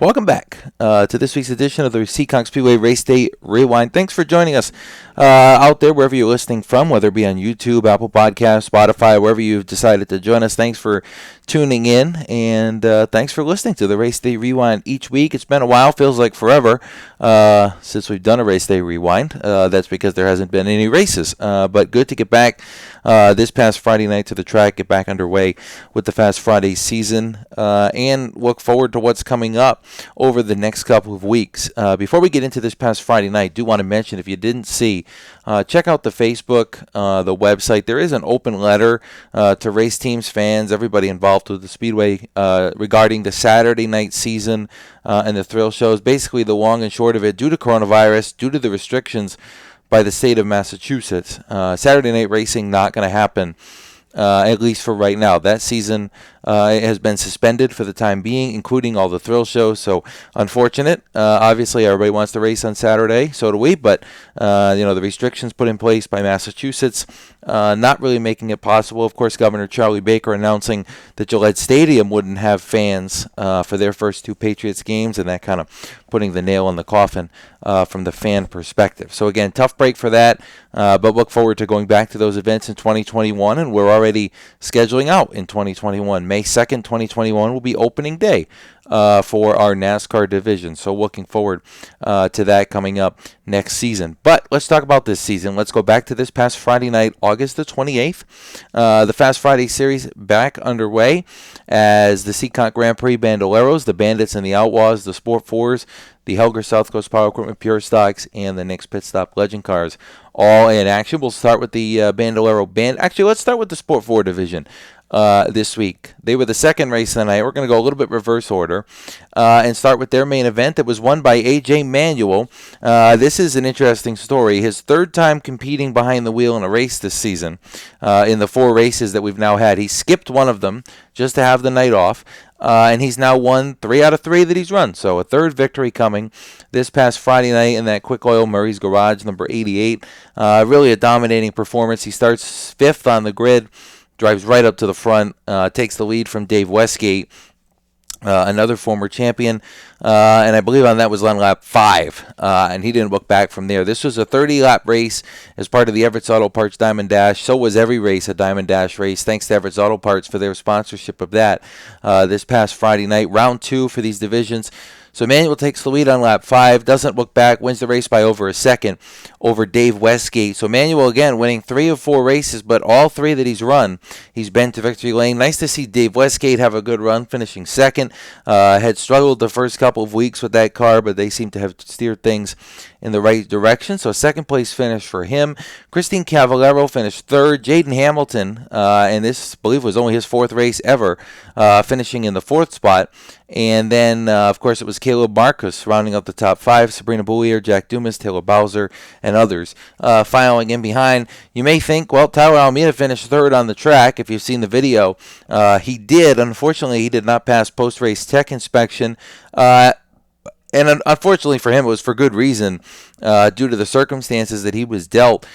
Welcome back to this week's edition of the Seekonk Speedway Race Day Rewind. Thanks for joining us out there, wherever you're listening from, whether it be on YouTube, Apple Podcasts, Spotify, wherever you've decided to join us. Thanks for tuning in, and thanks for listening to the Race Day Rewind each week. It's been a while, feels like forever, since we've done a Race Day Rewind. That's because there hasn't been any races, but good to get back this past Friday night to the track, get back underway with the Fast Friday season, and look forward to what's coming up over the next couple of weeks. Before we get into this past Friday night, I do want to mention, if you didn't see, check out the Facebook, the website. There is an open letter to race teams, fans, everybody involved with the Speedway regarding the Saturday night season and the thrill shows. Basically, the long and short of it, due to coronavirus, due to the restrictions by the state of Massachusetts, Saturday night racing not going to happen. At least for right now. That season has been suspended for the time being, including all the thrill shows. So unfortunate. Obviously, everybody wants to race on Saturday, so do we. But the restrictions put in place by Massachusetts, not really making it possible. Of course, Governor Charlie Baker announcing that Gillette Stadium wouldn't have fans for their first two Patriots games, and that kind of putting the nail in the coffin from the fan perspective. So again, tough break for that, but look forward to going back to those events in 2021, and we're already scheduling out in 2021. May 2nd, 2021 will be opening day for our NASCAR division. So looking forward to that coming up next season. But let's talk about this season. Let's go back to this past Friday night, August the 28th. The Fast Friday series back underway as the Seekonk Grand Prix Bandoleros, the Bandits and the Outlaws, the Sport 4s, the Helger South Coast Power Equipment Pure Stocks, and the Nick's Pit Stop Legend Cars all in action. We'll start with the Bandolero Band. Actually, let's start with the Sport 4 division this week. They were the second race of the night. We're going to go a little bit reverse order and start with their main event that was won by A.J. Manuel. This is an interesting story. His third time competing behind the wheel in a race this season in the four races that we've now had. He skipped one of them just to have the night off. And he's now won 3 out of 3 that he's run. So a third victory coming this past Friday night in that Quick Oil Murray's Garage, number 88. Really a dominating performance. He starts 5th on the grid, drives right up to the front, takes the lead from Dave Westgate, another former champion, and I believe on that was on lap 5, and he didn't look back from there. This was a 30-lap race as part of the Everett's Auto Parts Diamond Dash. So was every race a Diamond Dash race. Thanks to Everett's Auto Parts for their sponsorship of that this past Friday night. Round 2 for these divisions. So Manuel takes the lead on lap 5, doesn't look back, wins the race by over a second over Dave Westgate. So Manuel, again, winning 3 of 4 races, but all 3 that he's run, he's been to victory lane. Nice to see Dave Westgate have a good run, finishing second. Had struggled the first couple of weeks with that car, but they seem to have steered things in the right direction. So a second place finish for him. Christine Cavallero finished third. Jayden Hamilton, and this, I believe, was only his 4th race ever, finishing in the 4th spot. And then, of course, it was Caleb Marcus rounding up the top 5. Sabrina Boulier, Jack Dumas, Taylor Bowser, and others filing in behind. You may think, well, Tyler Almeida finished 3rd on the track. If you've seen the video, he did. Unfortunately, he did not pass post-race tech inspection. And unfortunately for him, it was for good reason due to the circumstances that he was dealt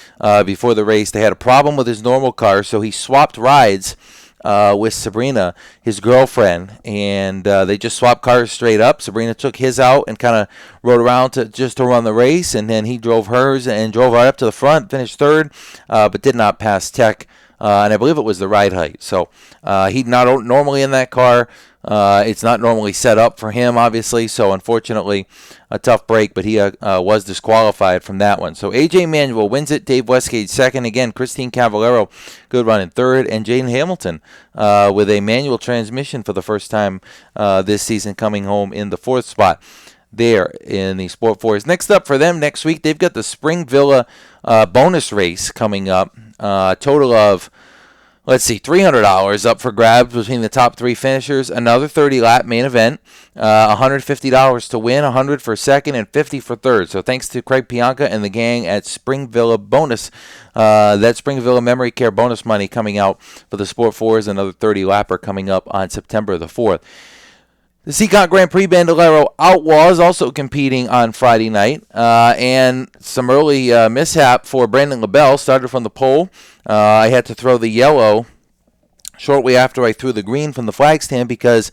before the race. They had a problem with his normal car, so he swapped rides with Sabrina, his girlfriend, and they just swapped cars straight up. Sabrina took his out and kind of rode around to run the race, and then he drove hers and drove right up to the front, finished 3rd, but did not pass tech, and I believe it was the ride height. So he's not normally in that car. It's not normally set up for him, obviously, so unfortunately a tough break, but he was disqualified from that one. So A.J. Manuel wins it, Dave Westgate second. Again, Christine Cavallero, good run in 3rd, and Jayden Hamilton with a manual transmission for the first time this season, coming home in the 4th spot there in the Sport 4s. Next up for them next week, they've got the Spring Villa bonus race coming up, total of $300 up for grabs between the top 3 finishers. Another 30-lap main event. $150 to win, $100 for second, and $50 for third. So thanks to Craig Pianca and the gang at Spring Villa Bonus. That Spring Villa Memory Care bonus money coming out for the Sport 4s. Another 30-lapper coming up on September the 4th. The Seekonk Grand Prix Bandolero Outlaws also competing on Friday night, and some early mishap for Brandon LaBelle. Started from the pole. I had to throw the yellow shortly after I threw the green from the flag stand because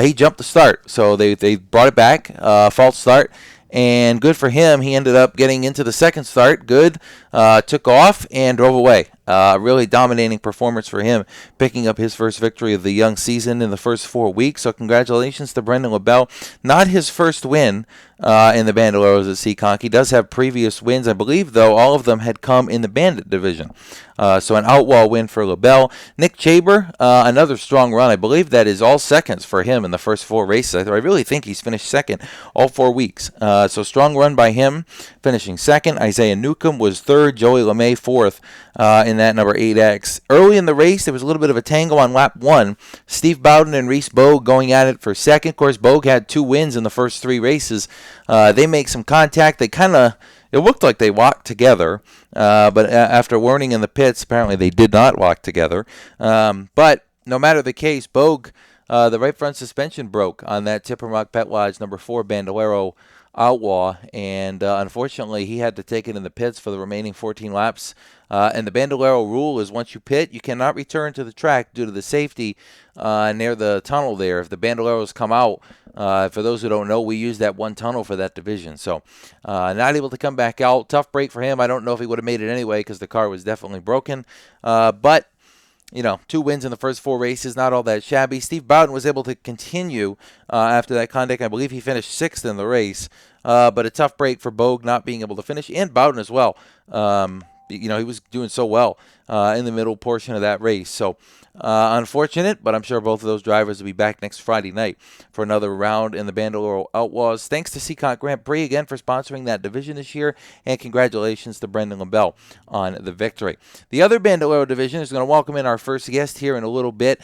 he jumped the start. So they brought it back, false start, and good for him. He ended up getting into the second start, good, took off and drove away. Really dominating performance for him, picking up his first victory of the young season in the first 4 weeks. So congratulations to Brendan LaBelle. Not his first win in the Bandoleros at Seekonk. He does have previous wins. I believe, though, all of them had come in the Bandit division. So an outlaw win for LaBelle. Nick Chaber, another strong run. I believe that is all seconds for him in the first 4 races. I really think he's finished second all 4 weeks. So strong run by him, finishing second. Isaiah Newcomb was third. Joey LeMay fourth in that number 8X. Early in the race, there was a little bit of a tango on lap 1. Steve Bowden and Reese Bogue going at it for second. Of course, Bogue had 2 wins in the first 3 races. They make some contact. It looked like they walked together, but after warning in the pits, apparently they did not walk together. But no matter the case, Bogue, the right front suspension broke on that Tippermuck Pet Lodge number 4 Bandolero Outlaw, and unfortunately he had to take it in the pits for the remaining 14 laps. And the Bandolero rule is once you pit, you cannot return to the track due to the safety near the tunnel there. If the Bandoleros come out, for those who don't know, we use that one tunnel for that division. So not able to come back out. Tough break for him. I don't know if he would have made it anyway because the car was definitely broken. But 2 wins in the first 4 races, not all that shabby. Steve Bowden was able to continue after that contact. I believe he finished 6th in the race. But a tough break for Bogue not being able to finish, and Bowden as well. He was doing so well in the middle portion of that race. So unfortunate, but I'm sure both of those drivers will be back next Friday night for another round in the Bandolero Outlaws. Thanks to Seekonk Grand Prix again for sponsoring that division this year, and congratulations to Brendan LaBelle on the victory. The other Bandolero division is going to welcome in our first guest here in a little bit.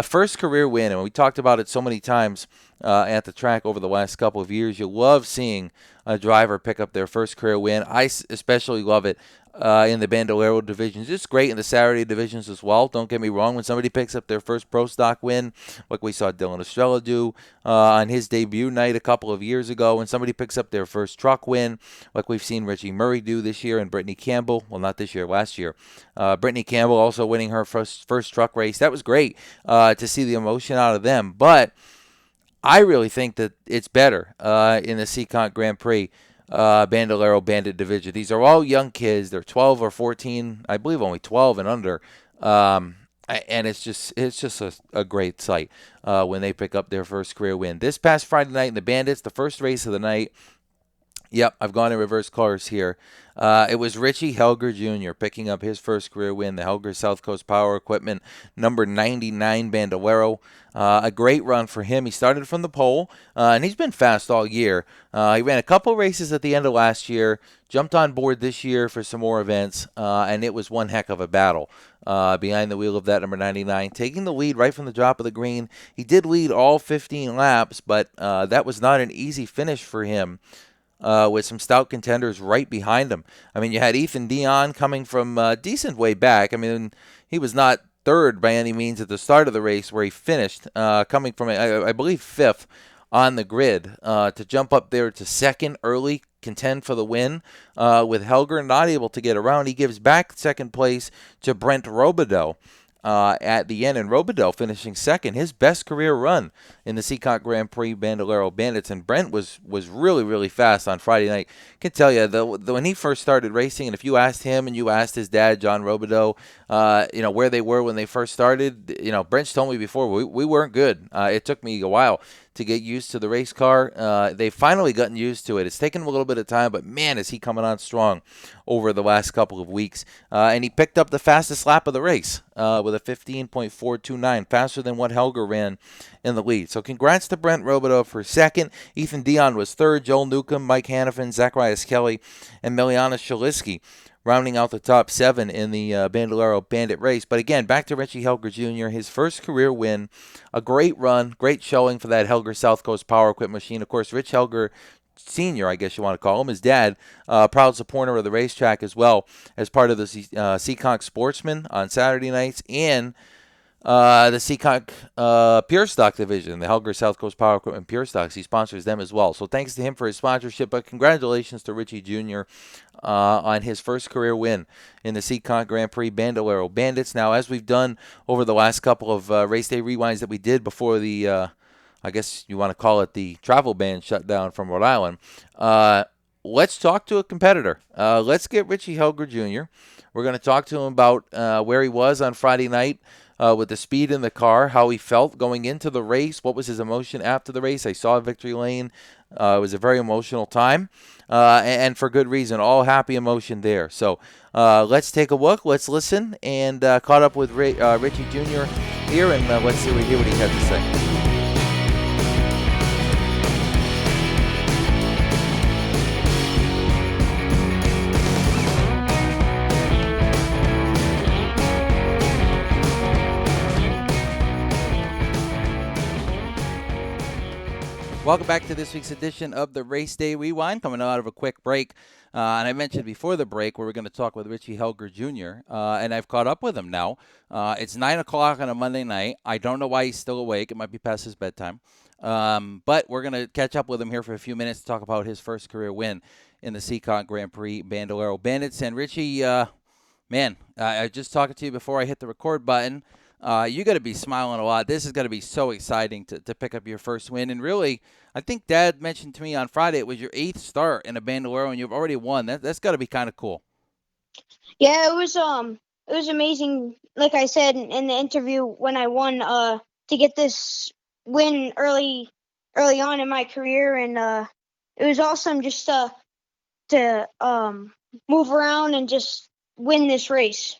First career win, and we talked about it so many times at the track over the last couple of years. You love seeing a driver pick up their first career win. I especially love it in the Bandolero divisions. It's great in the Saturday divisions as well. Don't get me wrong. When somebody picks up their first pro stock win, like we saw Dylan Estrella do on his debut night a couple of years ago, when somebody picks up their first truck win, like we've seen Richie Murray do this year, and Brittany Campbell, well, not this year, last year. Brittany Campbell also winning her first truck race. That was great to see the emotion out of them. But I really think that it's better in the Seekonk Grand Prix Bandolero Bandit division. These are all young kids. They're 12 or 14, I believe only 12 and under. And it's just a great sight when they pick up their first career win. This past Friday night in the Bandits, the first race of the night. Yep, I've gone in reverse cars here. It was Richie Helger Jr. picking up his first career win, the Helger South Coast Power Equipment number 99 Bandolero. A great run for him. He started from the pole, and he's been fast all year. He ran a couple races at the end of last year, jumped on board this year for some more events, and it was one heck of a battle behind the wheel of that number 99, taking the lead right from the drop of the green. He did lead all 15 laps, but that was not an easy finish for him. With some stout contenders right behind him. I mean, you had Ethan Dion coming from decent way back. I mean, he was not third by any means at the start of the race where he finished, coming from, I believe, 5th on the grid to jump up there to second early, contend for the win. With Helger not able to get around, he gives back second place to Brent Robideau. At the end, and Robideau finishing second, his best career run in the Seekonk Grand Prix Bandolero Bandits. And Brent was really, really fast on Friday night. I can tell you, when he first started racing, and if you asked him and you asked his dad, John Robideau, where they were when they first started, Brent's told me before, we weren't good. It took me a while to get used to the race car. They've finally gotten used to it. It's taken him a little bit of time, but man, is he coming on strong over the last couple of weeks. And he picked up the fastest lap of the race with a 15.429, faster than what Helger ran in the lead. So congrats to Brent Robideau for second. Ethan Dion was third. Joel Newcomb, Mike Hannafin, Zacharias Kelly, and Miliana Shalisky rounding out the top 7 in the Bandolero Bandit race. But again, back to Richie Helger Jr., his first career win, a great run, great showing for that Helger South Coast Power Equipment machine. Of course, Rich Helger Sr., I guess you want to call him, his dad, proud supporter of the racetrack as well as part of the Seekonk Sportsman on Saturday nights, and The Seekonk Pure Stock division, the Helger South Coast Power Equipment Pure Stocks. He sponsors them as well. So thanks to him for his sponsorship. But congratulations to Richie Jr. On his first career win in the Seekonk Grand Prix Bandolero Bandits. Now, as we've done over the last couple of race day rewinds that we did before the, I guess you want to call it the travel ban shut down from Rhode Island, let's talk to a competitor. Let's get Richie Helger Jr. We're going to talk to him about where he was on Friday night with the speed in the car, how he felt going into the race, what was his emotion after the race. I saw Victory Lane. It was a very emotional time, and for good reason. All happy emotion there. So let's take a look. Let's listen. And caught up with Richie Jr. here, and let's hear what he had to say. Welcome back to this week's edition of the Race Day Rewind, coming out of a quick break. And I mentioned before the break we were going to talk with Richie Helger Jr., and I've caught up with him now. It's 9 o'clock on a Monday night. I don't know why he's still awake. It might be past his bedtime. But we're going to catch up with him here for a few minutes to talk about his first career win in the Seekonk Grand Prix Bandolero Bandits. And Richie, man, I was just talking to you before I hit the record button. You got to be smiling a lot. This is going to be so exciting to pick up your first win. And really, I think Dad mentioned to me on Friday it was your 8th start in a Bandolero, and you've already won. That's got to be kind of cool. Yeah, it was amazing. Like I said in the interview when I won, to get this win early on in my career, and it was awesome just to move around and just win this race.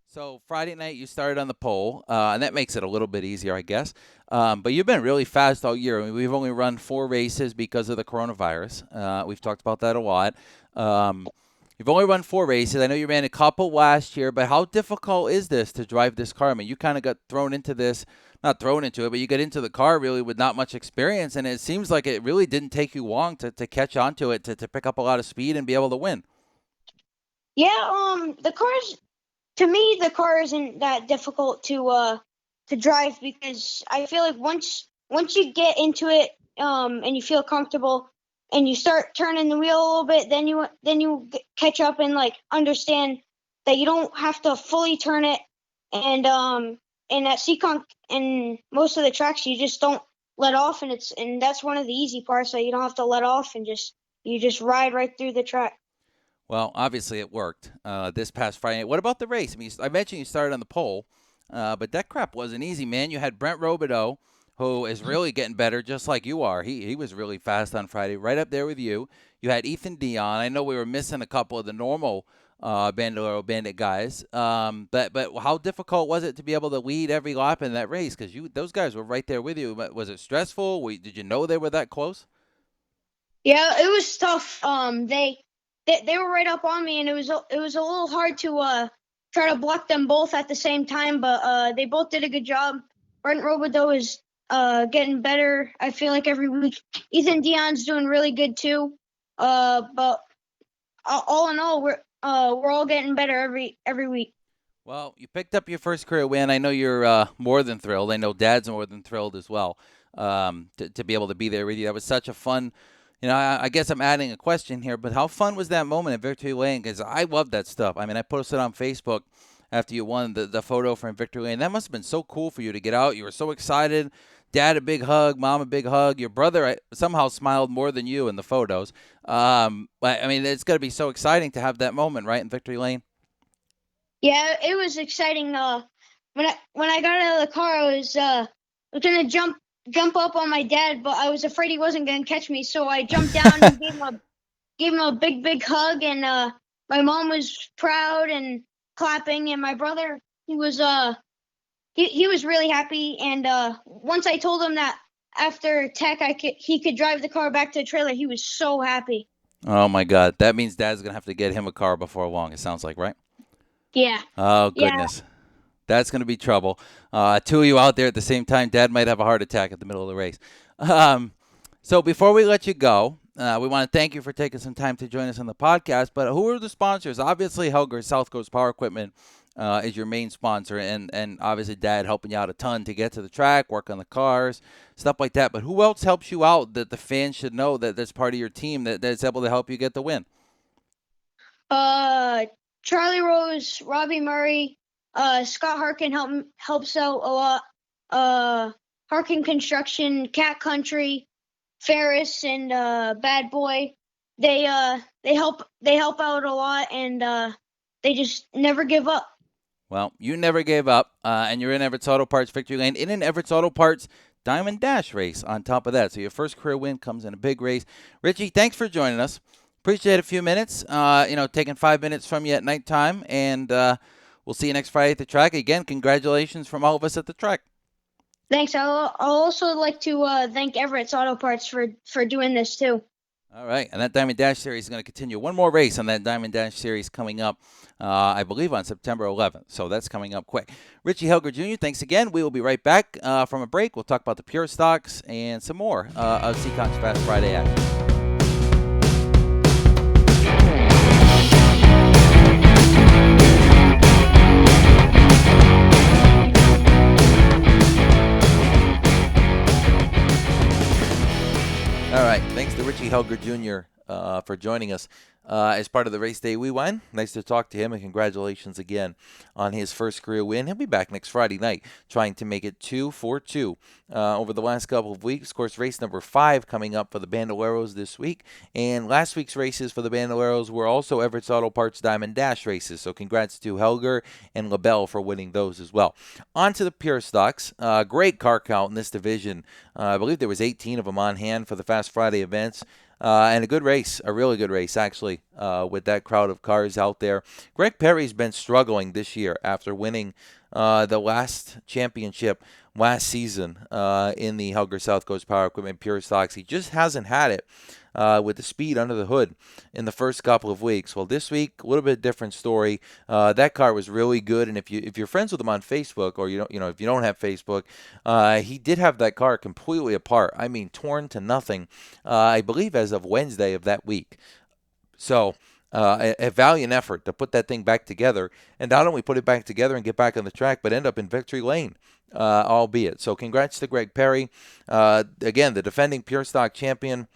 So Friday night you started on the pole, and that makes it a little bit easier, I guess. But you've been really fast all year. I mean, we've only run 4 races because of the coronavirus. We've talked about that a lot. You've only run 4 races. I know you ran a couple last year, but how difficult is this to drive this car? I mean, you kind of got thrown into this, not thrown into it, but you got into the car really with not much experience, and it seems like it really didn't take you long to catch on to it, to pick up a lot of speed and be able to win. Yeah, to me the car isn't that difficult to drive, because I feel like once you get into it, and you feel comfortable and you start turning the wheel a little bit, then you catch up and like understand that you don't have to fully turn it. And at Seekonk and most of the tracks you just don't let off, and that's one of the easy parts, that you don't have to let off and you just ride right through the track. Well, obviously it worked this past Friday night. What about the race? I mean, I mentioned you started on the pole, but that crap wasn't easy, man. You had Brent Robideau, who is really getting better, just like you are. He was really fast on Friday, right up there with you. You had Ethan Dion. I know we were missing a couple of the normal Bandolero Bandit guys, but how difficult was it to be able to lead every lap in that race? Because those guys were right there with you. Was it stressful? Did you know they were that close? Yeah, it was tough. They were right up on me, and it was a little hard to try to block them both at the same time. But they both did a good job. Brent Robideau is getting better, I feel like, every week. Ethan Dion's doing really good too. But all in all, we're all getting better every week. Well, you picked up your first career win. I know you're more than thrilled. I know Dad's more than thrilled as well, to be able to be there with you. That was such a fun. I guess I'm adding a question here, but how fun was that moment at Victory Lane? Because I love that stuff. I mean, I posted on Facebook after you won the photo from Victory Lane. That must have been so cool for you to get out. You were so excited. Dad, a big hug. Mom, a big hug. Your brother somehow smiled more than you in the photos. But I mean, it's got to be so exciting to have that moment, right, in Victory Lane. Yeah, it was exciting. When I got out of the car, I was gonna jump up on my dad, but I was afraid he wasn't gonna catch me, so I jumped down and gave him a big hug. And my mom was proud and clapping, and my brother, he was he was really happy. And once I told him that after Tech he could drive the car back to the trailer, he was so happy. Oh my God, that means Dad's gonna have to get him a car before long. It sounds like, right? Yeah. Oh Yeah. goodness, that's gonna be trouble. 2 of you out there at the same time. Dad might have a heart attack at the middle of the race. Um, so before we let you go, we want to thank you for taking some time to join us on the podcast. But who are the sponsors? Obviously, Helger South Coast Power Equipment is your main sponsor, and obviously Dad helping you out a ton to get to the track, work on the cars, stuff like that. But who else helps you out that the fans should know that that's part of your team that's able to help you get the win? Charlie Rose, Robbie Murray, Scott Harkin helps out a lot. Harkin Construction, Cat Country, Ferris, and Bad Boy. They help out a lot, and they just never give up. Well, you never gave up, and you're in Everett's Auto Parts Victory Lane in an Everett's Auto Parts Diamond Dash race on top of that. So your first career win comes in a big race. Richie, thanks for joining us. Appreciate a few minutes, taking 5 minutes from you at nighttime, and we'll see you next Friday at the track. Again, congratulations from all of us at the track. Thanks. I'll also like to thank Everett's Auto Parts for doing this too. All right, and that Diamond Dash Series is going to continue. One more race on that Diamond Dash Series coming up, I believe, on September 11th. So that's coming up quick. Richie Helger Jr., thanks again. We will be right back from a break. We'll talk about the Pure Stocks and some more of Seekonk's Fast Friday action. All right, thanks to Richie Helger Jr. For joining us as part of the Race Day Rewind. Nice to talk to him, and congratulations again on his first career win. He'll be back next Friday night trying to make it 2-4-2 over the last couple of weeks. Of course, race number 5 coming up for the Bandoleros this week. And last week's races for the Bandoleros were also Everett's Auto Parts Diamond Dash races. So congrats to Helger and LaBelle for winning those as well. On to the Pure Stocks. Great car count in this division. I believe there was 18 of them on hand for the Fast Friday events. And a good race, a really good race, actually, with that crowd of cars out there. Greg Perry's been struggling this year after winning the last championship last season in the Helger South Coast Power Equipment Pure Stocks. He just hasn't had it with the speed under the hood in the first couple of weeks. Well, this week, a little bit different story. That car was really good, and if you're friends with him on Facebook, or if you don't have Facebook, he did have that car completely apart. I mean, torn to nothing. I believe as of Wednesday of that week. So. A valiant effort to put that thing back together, and not only put it back together and get back on the track, but end up in victory lane, albeit. So congrats to Greg Perry. Again, the defending Pure Stock champion,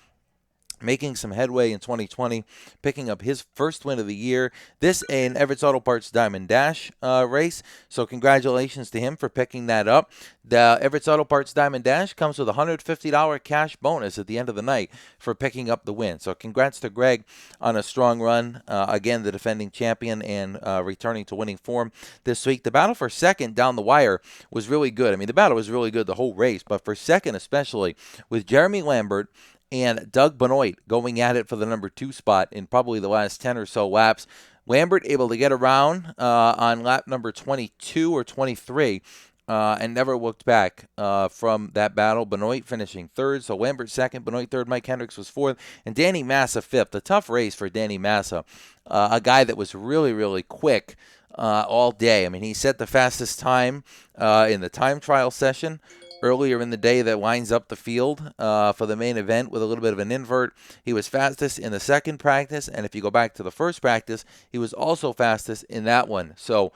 making some headway in 2020, picking up his first win of the year. This in Everett's Auto Parts Diamond Dash race. So congratulations to him for picking that up. The Everett's Auto Parts Diamond Dash comes with a $150 cash bonus at the end of the night for picking up the win. So congrats to Greg on a strong run. Again, the defending champion and returning to winning form this week. The battle for second down the wire was really good. I mean, the battle was really good the whole race, but for second especially, with Jeremy Lambert and Doug Benoit going at it for the number 2 spot in probably the last 10 or so laps. Lambert able to get around on lap number 22 or 23 and never looked back from that battle. Benoit finishing third, so Lambert second, Benoit third, Mike Hendricks was fourth, and Danny Massa fifth. A tough race for Danny Massa, a guy that was really, really quick all day. I mean, he set the fastest time in the time trial session earlier in the day that winds up the field for the main event with a little bit of an invert. He was fastest in the second practice, and if you go back to the first practice, he was also fastest in that one. So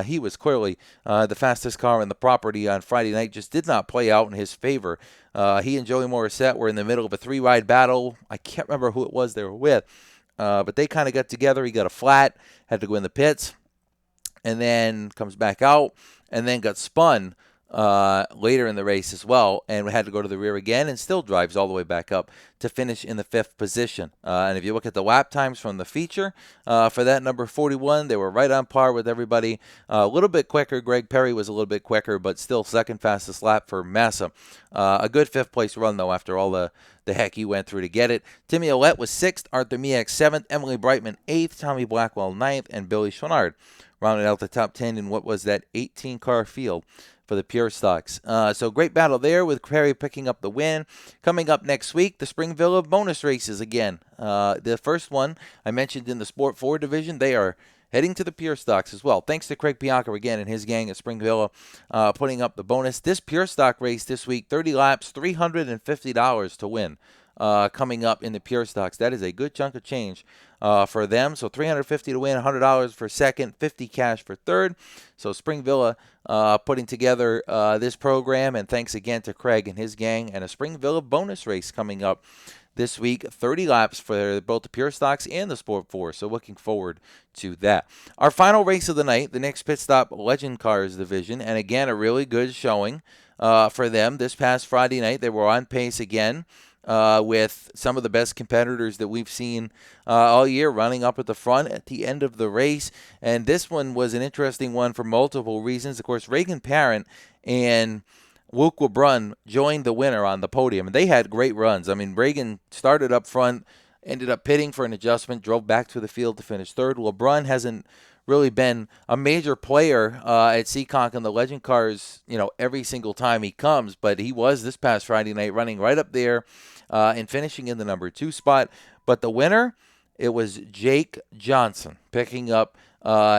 he was clearly the fastest car in the property on Friday night. Just did not play out in his favor. He and Joey Morissette were in the middle of a 3-ride battle. I can't remember who it was they were with, but they kind of got together. He got a flat, had to go in the pits, and then comes back out, and then got spun later in the race as well, and had to go to the rear again, and still drives all the way back up to finish in the 5th position. And if you look at the lap times from the feature for that number 41, they were right on par with everybody. A little bit quicker. Greg Perry was a little bit quicker, but still second fastest lap for Massa. A good 5th place run, though, after all the heck he went through to get it. Timmy Ouellette was 6th, Arthur Miak 7th, Emily Brightman 8th, Tommy Blackwell 9th, and Billy Schwannard rounded out the top 10 in what was that 18-car field for the Pure Stocks. So great battle there with Perry picking up the win. Coming up next week, the Spring Villa bonus races again. The first one I mentioned in the Sport 4 division, they are heading to the Pure Stocks as well. Thanks to Craig Bianca again and his gang at Spring Villa putting up the bonus. This Pure Stock race this week, 30 laps, $350 to win. coming up in the pure stocks. That is a good chunk of change for them. So $350 to win, $100 for second, $50 cash for third. So Spring Villa putting together this program, and thanks again to Craig and his gang, and a Spring Villa bonus race coming up this week, 30 laps for both the Pure Stocks and the Sport 4. So looking forward to that. Our final race of the night, the next pit stop, Legend Cars division, and again a really good showing for them this past Friday night. They were on pace again. With some of the best competitors that we've seen all year running up at the front at the end of the race. And this one was an interesting one for multiple reasons. Of course, Reagan Parent and Luke LeBrun joined the winner on the podium, and they had great runs. I mean, Reagan started up front, ended up pitting for an adjustment, drove back to the field to finish third. LeBrun hasn't really been a major player at Seekonk and the Legend Cars, every single time he comes, but he was this past Friday night running right up there and finishing in the number 2 spot. But the winner, it was Jake Johnson picking up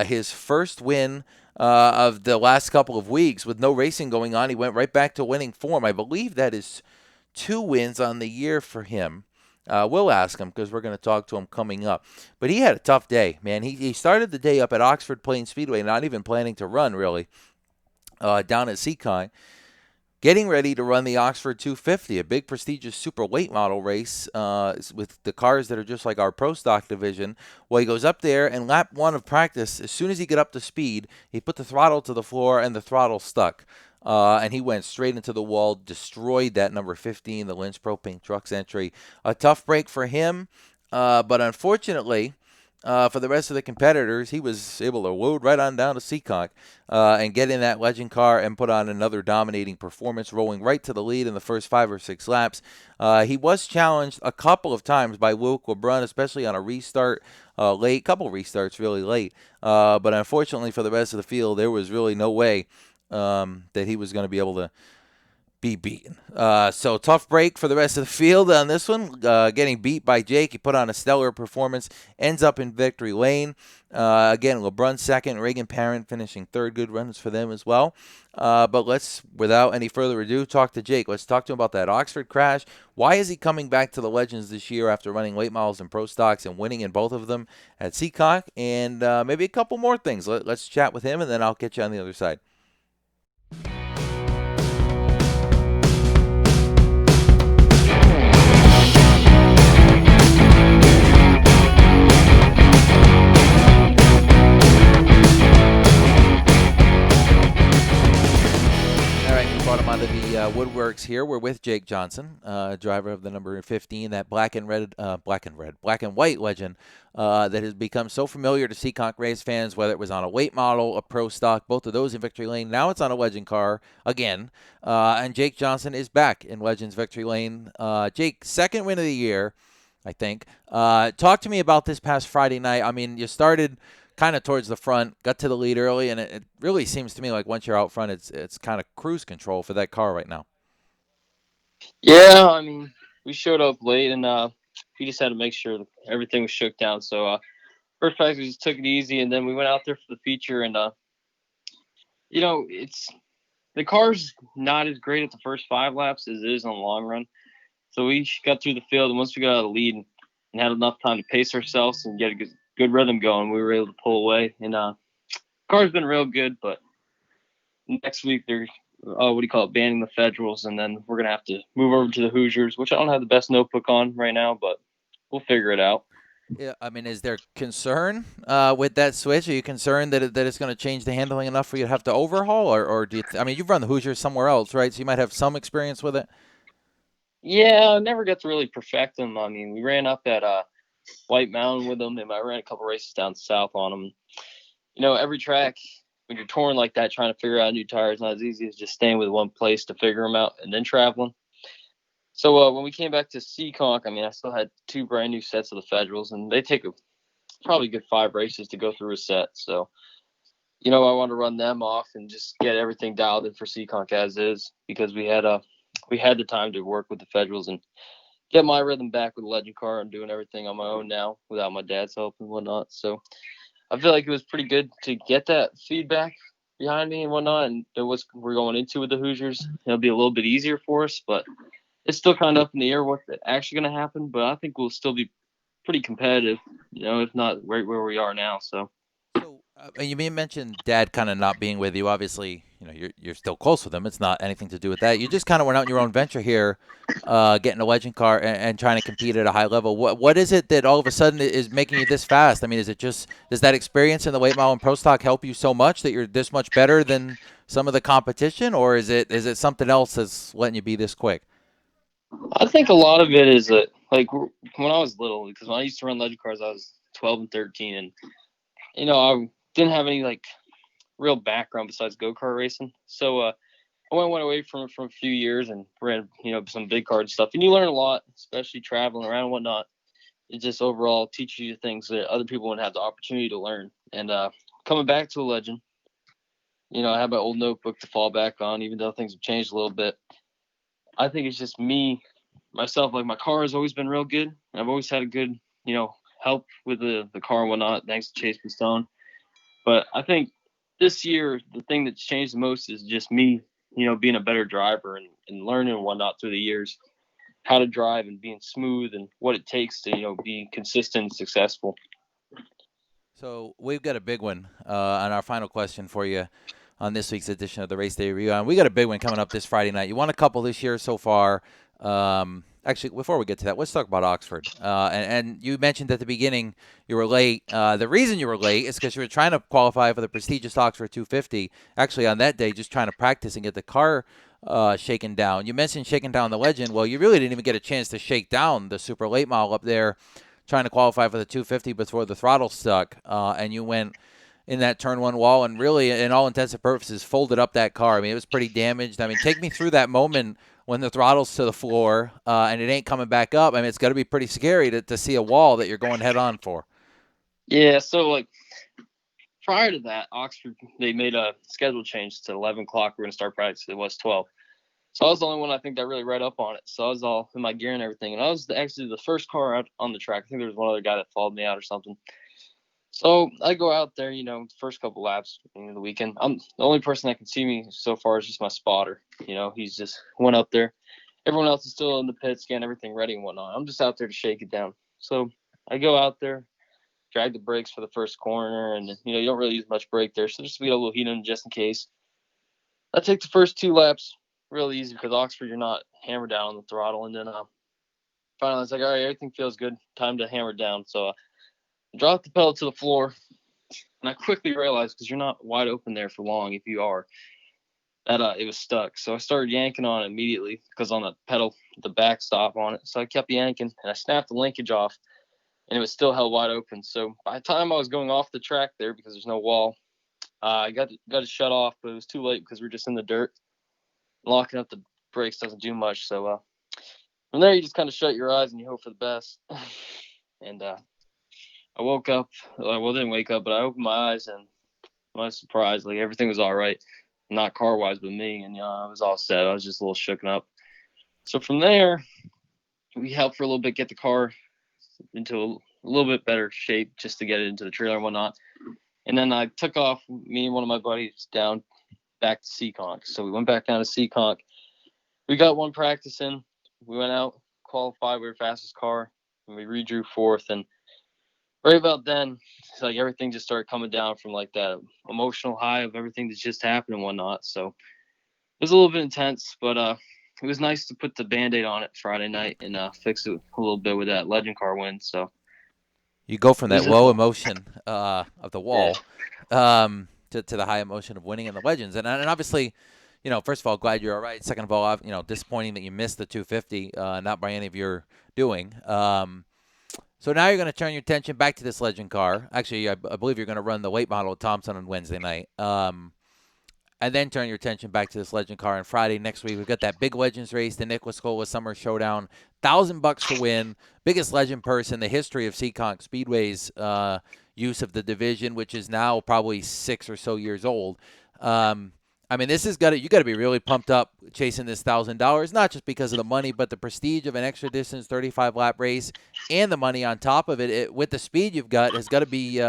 his first win of the last couple of weeks with no racing going on. He went right back to winning form. I believe that is 2 wins on the year for him. We'll ask him because we're going to talk to him coming up. But he had a tough day, man. He started the day up at Oxford Plains Speedway, not even planning to run, really, down at Seekonk, getting ready to run the Oxford 250, a big prestigious super late model race with the cars that are just like our Pro Stock division. Well, he goes up there, and lap 1 of practice, as soon as he got up to speed, he put the throttle to the floor, and the throttle stuck. And he went straight into the wall, destroyed that number 15, the Lynch Propane Trucks entry. A tough break for him, but unfortunately, for the rest of the competitors, he was able to load right on down to Seekonk and get in that Legend car and put on another dominating performance, rolling right to the lead in the first 5 or 6 laps. He was challenged a couple of times by Luke LeBrun, especially on a restart late, couple restarts really late. But unfortunately for the rest of the field, there was really no way that he was going to be able to be beaten. So tough break for the rest of the field on this one. Getting beat by Jake. He put on a stellar performance. Ends up in victory lane. Again, LeBrun second. Reagan Parent finishing third. Good runs for them as well. But let's, without any further ado, talk to Jake. Let's talk to him about that Oxford crash. Why is he coming back to the Legends this year after running late models and pro stocks and winning in both of them at Seekonk? And maybe a couple more things. Let's chat with him, and then I'll get you on the other side. Onto the woodworks here. We're with Jake Johnson, driver of the number 15, that black and white legend that has become so familiar to Seekonk race fans, whether it was on a late model, a pro stock, both of those in victory lane. Now it's on a Legend car again, and Jake Johnson is back in Legends victory lane. Jake, second win of the year, I think. Talk to me about this past Friday night. I mean, you started kind of towards the front, got to the lead early, and it really seems to me like once you're out front, it's kind of cruise control for that car right now. Yeah, I mean, we showed up late, and we just had to make sure everything was shook down. So first practice, we just took it easy, and then we went out there for the feature, and it's the car's not as great at the first 5 laps as it is on the long run. So we got through the field, and once we got out of the lead and had enough time to pace ourselves and get a good rhythm going, we were able to pull away. And the car's been real good, but next week they're banning the Federals, and then we're gonna have to move over to the Hoosiers, which I don't have the best notebook on right now, but we'll figure it out. Yeah, I mean, is there concern with that switch? Are you concerned that it's going to change the handling enough for you to have to overhaul, or do you? I mean, you've run the Hoosiers somewhere else, right? So you might have some experience with it. Yeah, I never got to really perfect them. I mean, we ran up at White Mountain with them, and I ran a couple races down south on them. Every track, when you're torn like that, trying to figure out new tires, not as easy as just staying with one place to figure them out and then traveling. So when we came back to Seekonk, I mean, I still had 2 brand new sets of the Federals, and they take probably a good 5 races to go through a set. So, I want to run them off and just get everything dialed in for Seekonk as is, because we had the time to work with the Federals and get my rhythm back with the Legend car. I'm doing everything on my own now without my dad's help and whatnot. So I feel like it was pretty good to get that feedback behind me and whatnot. And we're going into with the Hoosiers. It'll be a little bit easier for us, but it's still kind of up in the air what's actually going to happen, but I think we'll still be pretty competitive, if not right where we are now. So. So you mentioned Dad kind of not being with you. Obviously, you're still close with him. It's not anything to do with that. You just kind of went out on your own venture here, getting a legend car and trying to compete at a high level. What is it that all of a sudden is making you this fast? I mean, is it just does that experience in the late model and pro stock help you so much that you're this much better than some of the competition, or is it something else that's letting you be this quick? I think a lot of it is that, like, when I was little, because when I used to run legend cars, I was 12 and 13, and I didn't have any like real background besides go-kart racing. So I went away from it for a few years and ran, some big card stuff. And you learn a lot, especially traveling around and whatnot. It just overall teaches you things that other people wouldn't have the opportunity to learn. And coming back to a legend, I have my old notebook to fall back on, even though things have changed a little bit. I think it's just myself, like my car has always been real good. And I've always had a good, help with the car and whatnot, thanks to Chase Pistone. But I think this year, the thing that's changed the most is just me, being a better driver and learning and whatnot through the years, how to drive and being smooth and what it takes to, be consistent and successful. So we've got a big one on our final question for you on this week's edition of the Race Day Rewind. We got a big one coming up this Friday night. You won a couple this year so far. Actually, before we get to that, let's talk about Oxford. And you mentioned at the beginning you were late. The reason you were late is because you were trying to qualify for the prestigious Oxford 250. Actually, on that day, just trying to practice and get the car shaken down. You mentioned shaking down the Legend. Well, you really didn't even get a chance to shake down the super late model up there, trying to qualify for the 250 before the throttle stuck, and you went in that turn one wall and really, in all intents and purposes, folded up that car. I mean, it was pretty damaged. I mean, take me through that moment when the throttle's to the floor and it ain't coming back up. I mean, it's got to be pretty scary to see a wall that you're going head on for. Yeah, so, like, prior to that, Oxford, they made a schedule change to 11 o'clock. We're going to start practice. It was 12. So I was the only one, I think, that really read up on it. So I was all in my gear and everything. And I was actually the first car out on the track. I think there was one other guy that followed me out or something. So I go out there, the first couple laps in the weekend. I'm the only person that can see me so far is just my spotter. He's just went up there. Everyone else is still in the pits, getting everything ready and whatnot. I'm just out there to shake it down. So I go out there, drag the brakes for the first corner, and you don't really use much brake there. So just to get a little heat in just in case. I take the first 2 laps real easy because Oxford, you're not hammered down on the throttle. And then finally, it's like, all right, everything feels good. Time to hammer down. So I drop the pedal to the floor. And I quickly realized, because you're not wide open there for long if you are, that it was stuck. So I started yanking on it immediately because on the pedal, the backstop on it. So I kept yanking, and I snapped the linkage off, and it was still held wide open. So by the time I was going off the track there, because there's no wall, I got to shut off, but it was too late because we're just in the dirt. Locking up the brakes doesn't do much. So from there, you just kind of shut your eyes and you hope for the best. And I woke up. Well, didn't wake up, but I opened my eyes, and my surprise, like, everything was all right. Not car-wise, but me. And, I was all set. I was just a little shooken up. So from there, we helped for a little bit get the car into a little bit better shape just to get it into the trailer and whatnot. And then I took off, me and one of my buddies, down back to Seekonk. So we went back down to Seekonk. We got one practice in. We went out, qualified. We were fastest car, and we redrew 4th. And right about then, it's like everything just started coming down from like that emotional high of everything that's just happened and whatnot. So it was a little bit intense, but it was nice to put the Band-Aid on it Friday night and fix it a little bit with that legend car win. So you go from that low emotion of the wall to the high emotion of winning in the Legends. And obviously, first of all, glad you're all right. Second of all, disappointing that you missed the 250, not by any of your doing. So now you're going to turn your attention back to this Legend car. Actually, I believe you're going to run the late model at Thompson on Wednesday night. And then turn your attention back to this Legend car on Friday. Next week, we've got that big Legends race, the Nick Wiscola Summer Showdown. $1,000 to win. Biggest Legend purse in the history of Seekonk Speedway's use of the division, which is now probably 6 or so years old. I mean, you got to be really pumped up chasing this $1,000, not just because of the money, but the prestige of an extra distance 35-lap race and the money on top of it. With the speed you've got, has got to be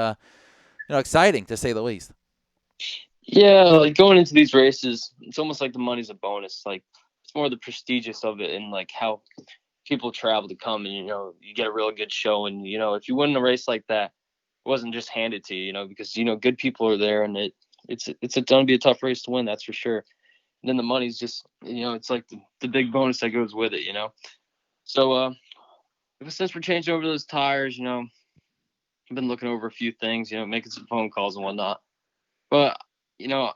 exciting, to say the least. Yeah, like going into these races, it's almost like the money's a bonus. Like more the prestigious of it and like how people travel to come and you get a real good show. And if you win a race like that, it wasn't just handed to you, because good people are there, and it's gonna be a tough race to win, that's for sure. And then the money's just it's like the big bonus that goes with it. So since we're changing over those tires, I've been looking over a few things, making some phone calls and whatnot. But I'm a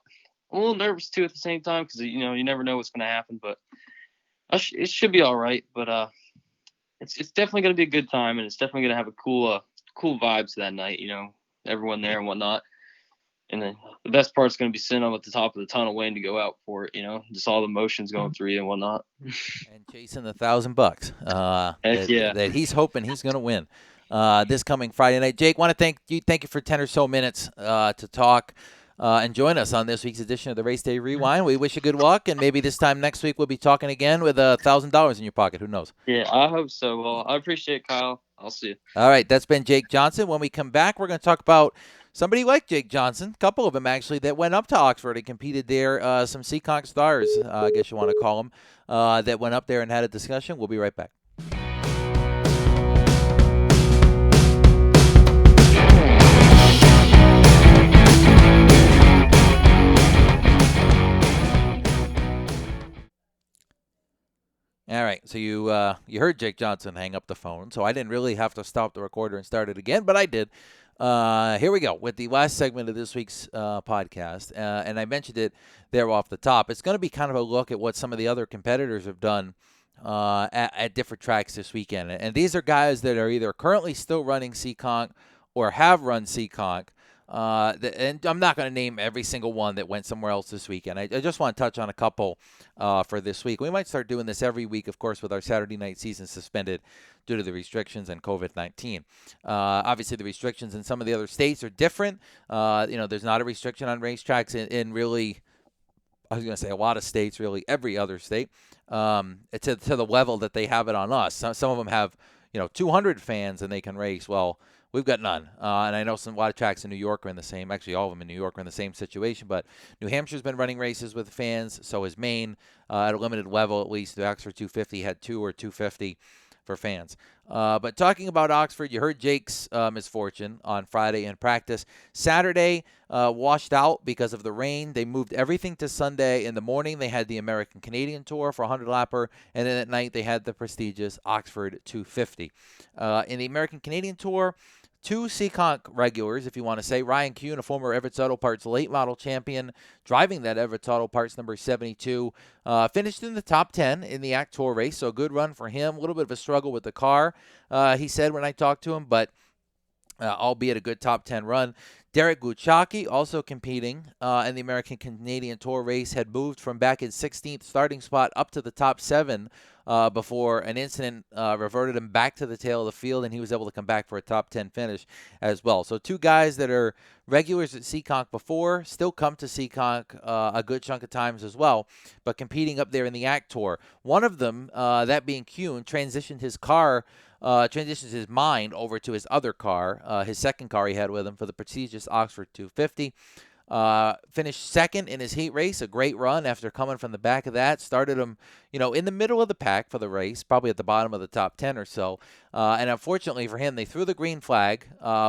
little nervous too at the same time because you never know what's gonna happen. But it should be all right. But it's definitely gonna be a good time, and it's definitely gonna have a cool vibes that night. Everyone there and whatnot. And then the best part's gonna be sitting up at the top of the tunnel waiting to go out for it. Just all the motions going through you and whatnot. And chasing the $1,000 that he's hoping he's going to win this coming Friday night. Jake, want to thank you for 10 or so minutes to talk and join us on this week's edition of the Race Day Rewind. We wish you good luck, and maybe this time next week we'll be talking again with $1,000 in your pocket. Who knows? Yeah, I hope so. Well, I appreciate it, Kyle. I'll see you. All right, that's been Jake Johnson. When we come back, we're going to talk about somebody like Jake Johnson, a couple of them actually, that went up to Oxford and competed there, some Seekonk stars, I guess you want to call them, that went up there and had a discussion. We'll be right back. All right, so you heard Jake Johnson hang up the phone, so I didn't really have to stop the recorder and start it again, but I did. Here we go with the last segment of this week's podcast, and I mentioned it there off the top. It's going to be kind of a look at what some of the other competitors have done at different tracks this weekend, and these are guys that are either currently still running Seekonk or have run Seekonk. And I'm not going to name every single one that went somewhere else this weekend. I just want to touch on a couple for this week. We might start doing this every week, of course, with our Saturday night season suspended due to the restrictions and COVID-19. Obviously, the restrictions in some of the other states are different. There's not a restriction on racetracks in really, I was going to say a lot of states, really every other state, to the level that they have it on us. Some of them have 200 fans and they can race. Well, we've got none. And I know a lot of tracks in New York are in the same, actually all of them in New York are in the same situation, but New Hampshire's been running races with fans, so has Maine, at a limited level at least. The Oxford 250 had 2 or 250 for fans. But talking about Oxford, you heard Jake's misfortune on Friday in practice. Saturday washed out because of the rain. They moved everything to Sunday. In the morning, they had the American-Canadian Tour for 100-lapper, and then at night they had the prestigious Oxford 250. In the American-Canadian Tour, 2 Seekonk regulars, if you want to say. Ryan Kuhn, a former Everts Auto Parts late model champion, driving that Everts Auto Parts number 72, finished in the top 10 in the ACT Tour race, so a good run for him. A little bit of a struggle with the car, he said when I talked to him, but albeit a good top 10 run. Derek Guchaki, also competing in the American-Canadian Tour race, had moved from back in 16th starting spot up to the top 7 before an incident reverted him back to the tail of the field, and he was able to come back for a top 10 finish as well. So 2 guys that are regulars at Seekonk before still come to Seekonk a good chunk of times as well, but competing up there in the ACT Tour. One of them, that being Kuhn, transitioned his mind over to his other car, his second car he had with him for the prestigious Oxford 250. Finished second in his heat race, a great run after coming from the back of that. Started him, in the middle of the pack for the race, probably at the bottom of the top 10 or so. And unfortunately for him, they threw the green flag,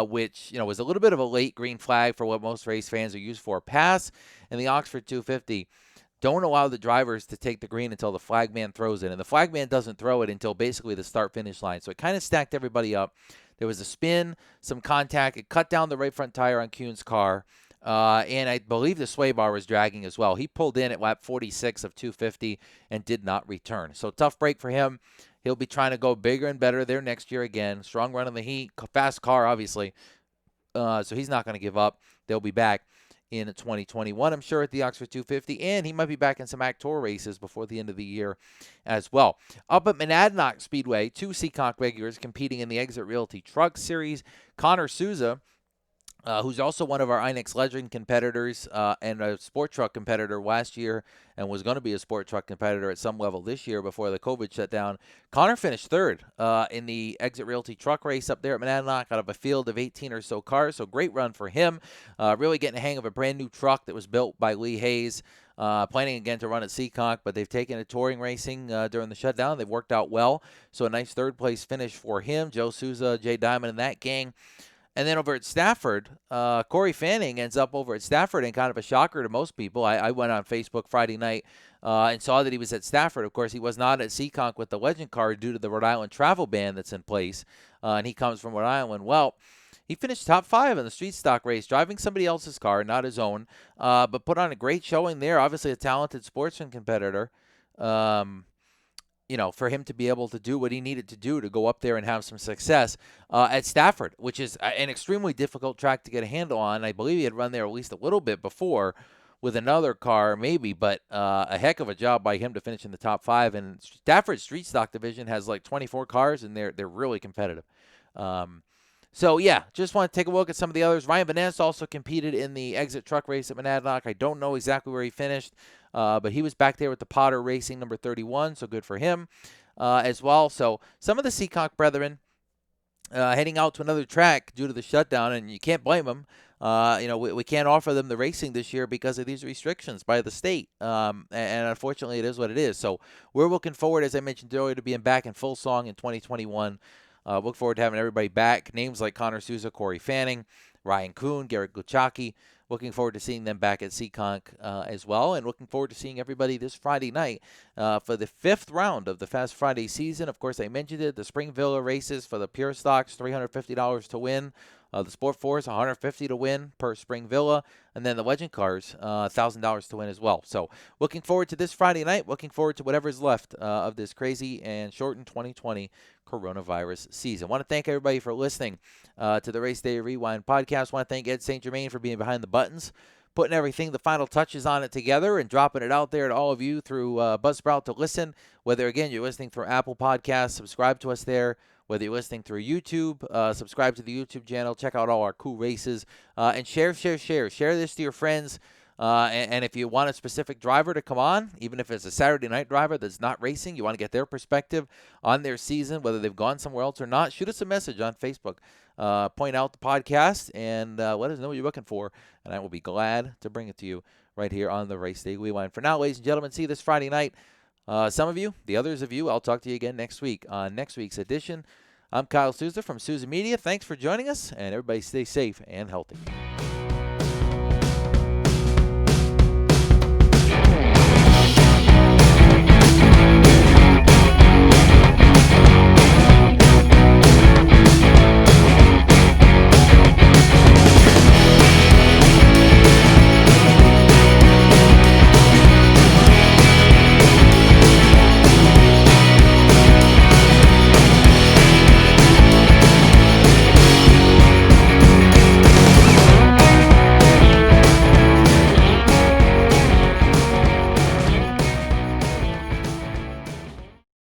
which, was a little bit of a late green flag for what most race fans are used for. Pass in the Oxford 250. Don't allow the drivers to take the green until the flagman throws it. And the flagman doesn't throw it until basically the start-finish line. So it kind of stacked everybody up. There was a spin, some contact. It cut down the right front tire on Kuhn's car. And I believe the sway bar was dragging as well. He pulled in at lap 46 of 250 and did not return. So tough break for him. He'll be trying to go bigger and better there next year again. Strong run in the heat. Fast car, obviously. So he's not going to give up. They'll be back in 2021, I'm sure, at the Oxford 250, and he might be back in some ACT Tour races before the end of the year as well. Up at Monadnock Speedway, 2 Seekonk regulars competing in the Exit Realty Truck Series. Conor Souza, who's also one of our INEX Legend competitors and a sport truck competitor last year and was going to be a sport truck competitor at some level this year before the COVID shutdown. Conor finished third in the Exit Realty Truck race up there at Monadnock out of a field of 18 or so cars, so great run for him. Really getting the hang of a brand new truck that was built by Lee Hayes planning again to run at Seekonk, but they've taken to touring racing during the shutdown. They've worked out well, so a nice third-place finish for him. Joe Souza, Jay Diamond, and that gang. And then over at Stafford, Corey Fanning ends up over at Stafford, and kind of a shocker to most people. I went on Facebook Friday night and saw that he was at Stafford. Of course, he was not at Seekonk with the Legend car due to the Rhode Island travel ban that's in place, and he comes from Rhode Island. Well, he finished top 5 in the street stock race, driving somebody else's car, not his own, but put on a great showing there. Obviously a talented sportsman competitor. For him to be able to do what he needed to do to go up there and have some success at Stafford, which is an extremely difficult track to get a handle on. I believe he had run there at least a little bit before with another car, maybe, but a heck of a job by him to finish in the top 5. And Stafford's street stock division has like 24 cars, and they're really competitive. So, yeah, just want to take a look at some of the others. Ryan Vaness also competed in the exit truck race at Monadnock. I don't know exactly where he finished, but he was back there with the Potter Racing number 31, so good for him as well. So some of the Seekonk brethren heading out to another track due to the shutdown, and you can't blame them. We can't offer them the racing this year because of these restrictions by the state, and unfortunately it is what it is. So we're looking forward, as I mentioned earlier, to being back in full song in 2021. Look forward to having everybody back. Names like Conor Souza, Corey Fanning, Ryan Kuhn, Garrett Guchaki. Looking forward to seeing them back at Seekonk as well. And looking forward to seeing everybody this Friday night for the 5th round of the Fast Friday season. Of course, I mentioned it. The Spring Villa races for the Pure Stocks, $350 to win. The Sport Force, $150 to win per Spring Villa. And then the Legend Cars, $1,000 to win as well. So looking forward to this Friday night. Looking forward to whatever's left of this crazy and shortened 2020 coronavirus season. I want to thank everybody for listening to the Race Day Rewind podcast. I want to thank Ed St. Germain for being behind the buttons, putting everything, the final touches on it together, and dropping it out there to all of you through Buzzsprout to listen. Whether, again, you're listening through Apple Podcasts, subscribe to us there. Whether you're listening through YouTube, subscribe to the YouTube channel, check out all our cool races, and share. Share this to your friends. And if you want a specific driver to come on, even if it's a Saturday night driver that's not racing, you want to get their perspective on their season, whether they've gone somewhere else or not, shoot us a message on Facebook. Point out the podcast and let us know what you're looking for, and I will be glad to bring it to you right here on the Race Day Rewind. For now, ladies and gentlemen, see you this Friday night. Some of you, the others of you, I'll talk to you again next week on next week's edition. I'm Kyle Souza from Souza Media. Thanks for joining us, and everybody stay safe and healthy.